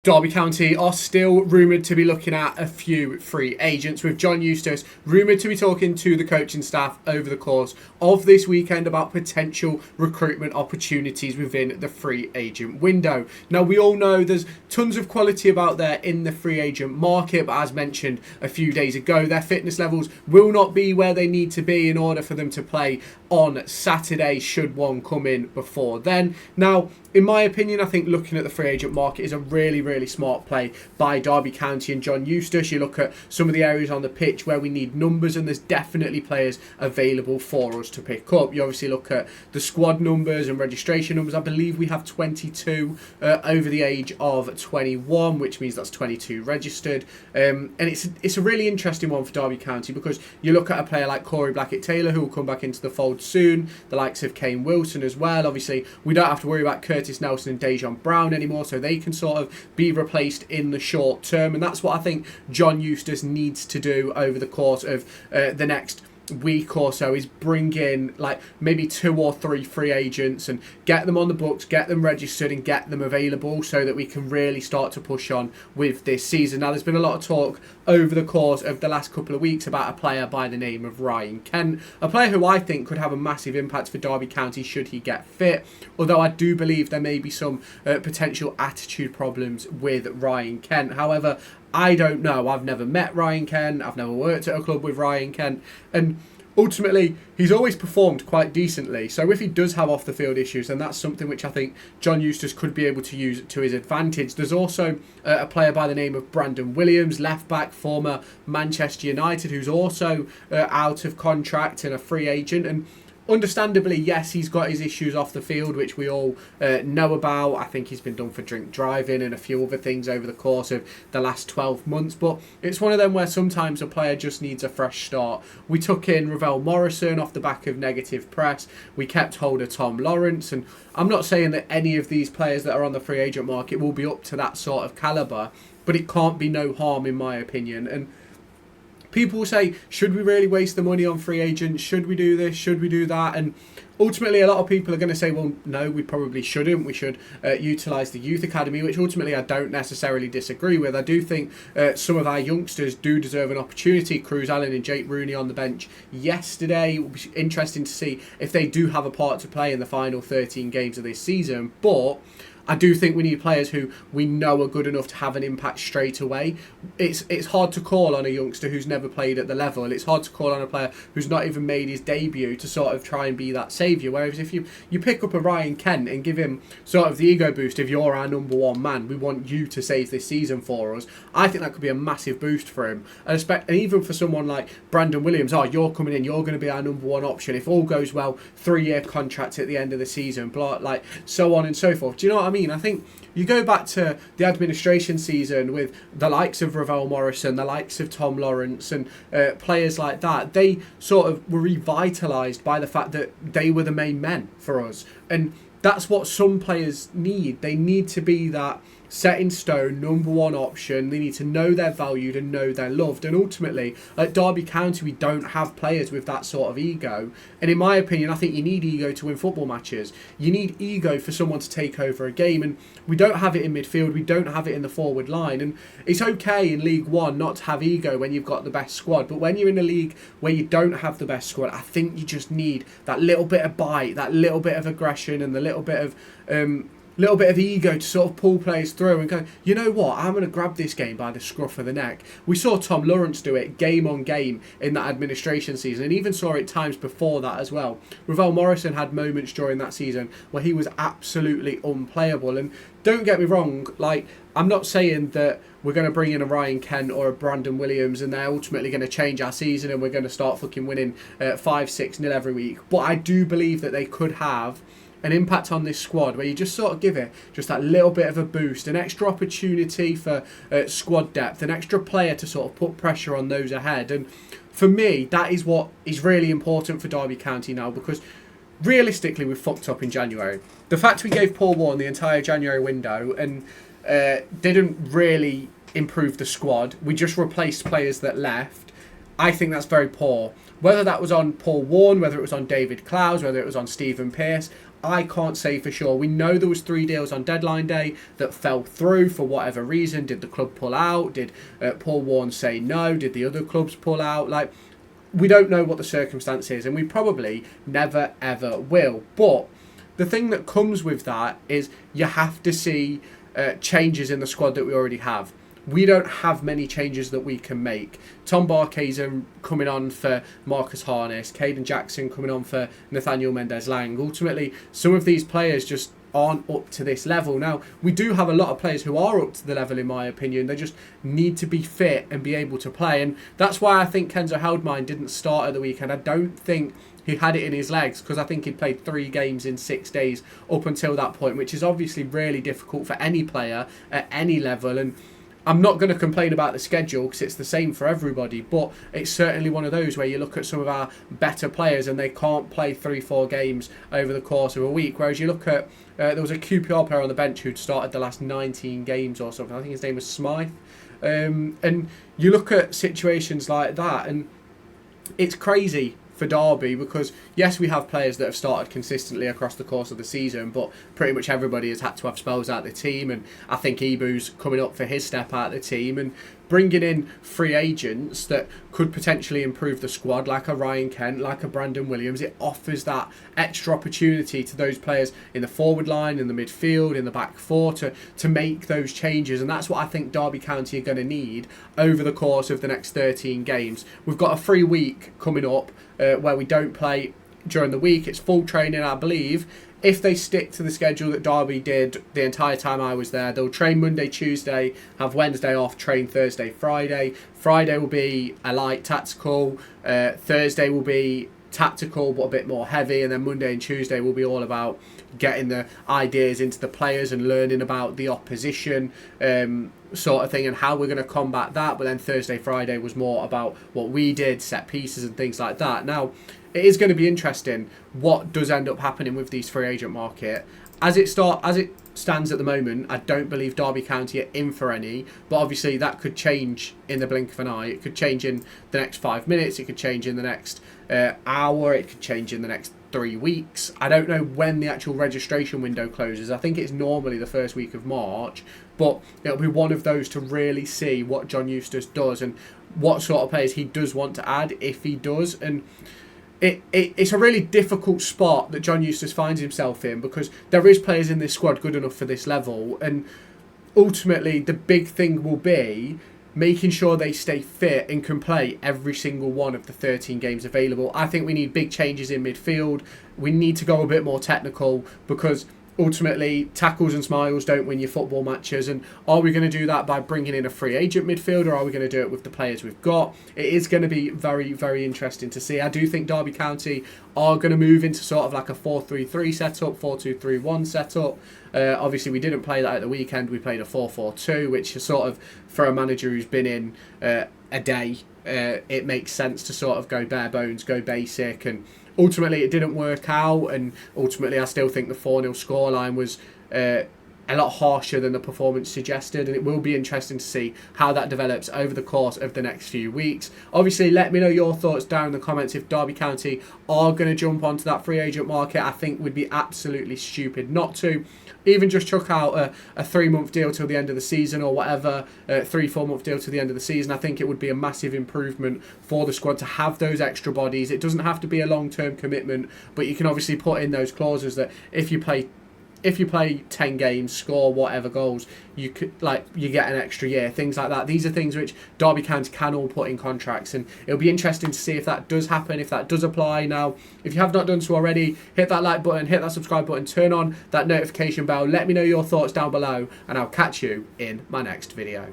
Derby County are still rumoured to be looking at a few free agents, with John Eustace rumoured to be talking to the coaching staff over the course of this weekend about potential recruitment opportunities within the free agent window. Now, we all know there's tons of quality about there in the free agent market, but as mentioned a few days ago, their fitness levels will not be where they need to be in order for them to play on Saturday, should one come in before then. Now, in my opinion, I think looking at the free agent market is a really smart play by Derby County and John Eustace. You look at some of the areas on the pitch where we need numbers, and there's definitely players available for us to pick up. You obviously look at the squad numbers and registration numbers. I believe we have 22 over the age of 21, which means that's 22 registered. And it's a really interesting one for Derby County, because you look at a player like Corey Blackett-Taylor, who will come back into the fold soon, the likes of Kane Wilson as well. Obviously, we don't have to worry about Curtis Nelson and Dejan Brown anymore, so they can sort of be replaced in the short term, and that's what I think John Eustace needs to do over the course of the next week or so, is bring in like maybe 2 or 3 free agents and get them on the books, get them registered and get them available, so that we can really start to push on with this season. Now, there's been a lot of talk over the course of the last couple of weeks about a player by the name of Ryan Kent, a player who I think could have a massive impact for Derby County should he get fit, although I do believe there may be some potential attitude problems with Ryan Kent. However, I don't know. I've never met Ryan Kent. I've never worked at a club with Ryan Kent. And ultimately, he's always performed quite decently. So if he does have off-the-field issues, then that's something which I think John Eustace could be able to use to his advantage. There's also a player by the name of Brandon Williams, left-back, former Manchester United, who's also out of contract and a free agent. And understandably, yes, he's got his issues off the field, which we all know about. I think he's been done for drink driving and a few other things over the course of the last 12 months. But it's one of them where sometimes a player just needs a fresh start. We took in Ravel Morrison off the back of negative press. We kept hold of Tom Lawrence. And I'm not saying that any of these players that are on the free agent market will be up to that sort of calibre, but it can't be no harm in my opinion. And people will say, should we really waste the money on free agents? Should we do this? Should we do that? And ultimately, a lot of people are going to say, well, no, we probably shouldn't. We should utilise the youth academy, which ultimately I don't necessarily disagree with. I do think some of our youngsters do deserve an opportunity. Cruz Allen and Jake Rooney on the bench yesterday. It will be interesting to see if they do have a part to play in the final 13 games of this season. But I do think we need players who we know are good enough to have an impact straight away. It's hard to call on a youngster who's never played at the level. It's hard to call on a player who's not even made his debut to sort of try and be that saviour. Whereas if you pick up a Ryan Kent and give him sort of the ego boost of, you're our number one man, we want you to save this season for us, I think that could be a massive boost for him. And even for someone like Brandon Williams, you're coming in, you're going to be our number one option. If all goes well, 3-year contract at the end of the season, like so on and so forth. Do you know what I mean? I think you go back to the administration season with the likes of Ravel Morrison, the likes of Tom Lawrence and players like that. They sort of were revitalised by the fact that they were the main men for us. And that's what some players need. They need to be that set in stone number one option. They need to know they're valued and know they're loved. And ultimately, at Derby County, we don't have players with that sort of ego. And in my opinion, I think you need ego to win football matches. You need ego for someone to take over a game. And we don't have it in midfield. We don't have it in the forward line. And it's okay in League One not to have ego when you've got the best squad. But when you're in a league where you don't have the best squad, I think you just need that little bit of bite, that little bit of aggression and the little bit of ego to sort of pull players through and go, you know what, I'm going to grab this game by the scruff of the neck. We saw Tom Lawrence do it game on game in that administration season, and even saw it times before that as well. Ravel Morrison had moments during that season where he was absolutely unplayable. And don't get me wrong, like, I'm not saying that we're going to bring in a Ryan Kent or a Brandon Williams and they're ultimately going to change our season and we're going to start fucking winning 5-6-0 every week. But I do believe that they could have an impact on this squad where you just sort of give it just that little bit of a boost, an extra opportunity for squad depth, an extra player to sort of put pressure on those ahead. And for me, that is what is really important for Derby County now, because realistically, we've fucked up in January. The fact we gave Paul Warren the entire January window and didn't really improve the squad, we just replaced players that left, I think that's very poor. Whether that was on Paul Warren, whether it was on David Clowes, whether it was on Stephen Pearce, I can't say for sure. We know there was 3 deals on deadline day that fell through for whatever reason. Did the club pull out? Did Paul Warne say no? Did the other clubs pull out? Like, we don't know what the circumstance is, and we probably never ever will. But the thing that comes with that is you have to see changes in the squad that we already have. We don't have many changes that we can make. Tom Barkhuizen coming on for Marcus Harness, Caden Jackson coming on for Nathaniel Mendez-Lang. Ultimately, some of these players just aren't up to this level. Now, we do have a lot of players who are up to the level, in my opinion. They just need to be fit and be able to play. And that's why I think Kenzo Heldmine didn't start at the weekend. I don't think he had it in his legs, because I think he'd played 3 games in 6 days up until that point, which is obviously really difficult for any player at any level. And I'm not going to complain about the schedule because it's the same for everybody, but it's certainly one of those where you look at some of our better players and they can't play 3-4 games over the course of a week, whereas you look at there was a QPR player on the bench who'd started the last 19 games or something. I think his name was Smythe. And you look at situations like that and it's crazy for Derby, because yes, we have players that have started consistently across the course of the season, but pretty much everybody has had to have spells out of the team, and I think Ibu's coming up for his step out of the team, and bringing in free agents that could potentially improve the squad, like a Ryan Kent, like a Brandon Williams. It offers that extra opportunity to those players in the forward line, in the midfield, in the back four to make those changes, and that's what I think Derby County are going to need over the course of the next 13 games. We've got a free week coming up where we don't play during the week. It's full training, I believe. If they stick to the schedule that Derby did the entire time I was there, they'll train Monday, Tuesday, have Wednesday off, train Thursday, Friday. Friday will be a light tactical. Thursday will be tactical but a bit more heavy, and then Monday and Tuesday will be all about getting the ideas into the players and learning about the opposition sort of thing and how we're going to combat that. But then Thursday, Friday was more about what we did, set pieces and things like that. Now, it is going to be interesting what does end up happening with these free agent market. As it stands at the moment, I don't believe Derby County are in for any, but obviously that could change in the blink of an eye. It could change in the next 5 minutes, it could change in the next hour, it could change in the next 3 weeks. I don't know when the actual registration window closes. I think it's normally the first week of March, but it'll be one of those to really see what John Eustace does and what sort of players he does want to add, if he does. And it's a really difficult spot that John Eustace finds himself in, because there is players in this squad good enough for this level, and ultimately the big thing will be making sure they stay fit and can play every single one of the 13 games available. I think we need big changes in midfield. We need to go a bit more technical, because ultimately tackles and smiles don't win your football matches. And are we going to do that by bringing in a free agent midfielder, or are we going to do it with the players we've got? It is going to be very, very interesting to see. I do think Derby County are going to move into sort of like a 4-3-3 setup, 4-2-3-1 setup. Obviously we didn't play that at the weekend. We played a 4-4-2, which is sort of, for a manager who's been in a day, it makes sense to sort of go bare bones, go basic, and ultimately it didn't work out, and ultimately I still think the 4-0 scoreline was a lot harsher than the performance suggested, and it will be interesting to see how that develops over the course of the next few weeks. Obviously, let me know your thoughts down in the comments. If Derby County are going to jump onto that free agent market, I think would be absolutely stupid not to. Even just chuck out a 3-month deal till the end of the season, or whatever, 3-4 month deal to the end of the season. I think it would be a massive improvement for the squad to have those extra bodies. It doesn't have to be a long-term commitment, but you can obviously put in those clauses that if you play 10 games, score whatever goals, you get an extra year, things like that. These are things which Derby County can all put in contracts, and it'll be interesting to see if that does happen, if that does apply. Now, if you have not done so already, hit that like button, hit that subscribe button, turn on that notification bell. Let me know your thoughts down below, and I'll catch you in my next video.